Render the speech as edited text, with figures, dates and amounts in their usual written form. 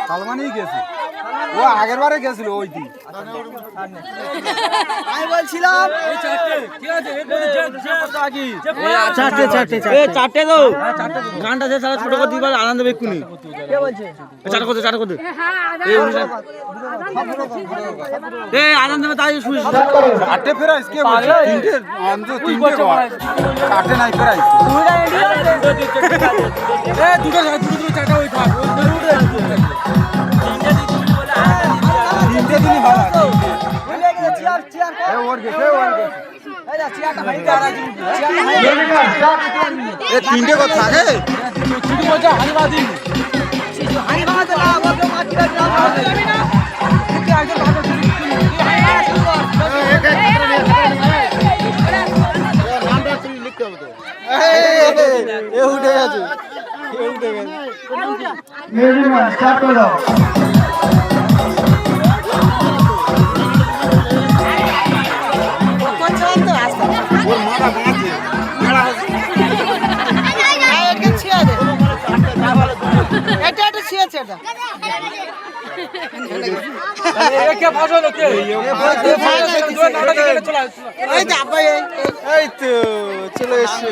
সালমানই গেছে, ও আগের বারে গেছিল ওই দিন। আমি বলছিলাম চারটে তো গানটা যে সারা ছোট করে দিবার আনন্দ বেকুনি কে বলছে? চারটা করতে এই আনন্দ তাই শুনিস চারটে প্রাইজ কে বলছে? তিনটে, আমি তো তিনটে কর। চারটে নাই প্রাইজ। দুটো চারটা ওই থাক তিনটে দিনই ভালো। ভুলে গেছে, চেয়ার চেয়ার কর। ওর গেছে, ওর গেছে। এই যা চেয়ারটা ভাই চেয়ারটা ভাই এ তিনটে কথা থাকে। হানি ভাঙাতে না ওকে মাটি কাটতে হবে না। এ উঠে গেছে, এ উঠে গেছে। ওর মাথা গেছে। এটা ছিয়া দে। এটা ছিয়াছে এটা। এই তো চলে এসছে।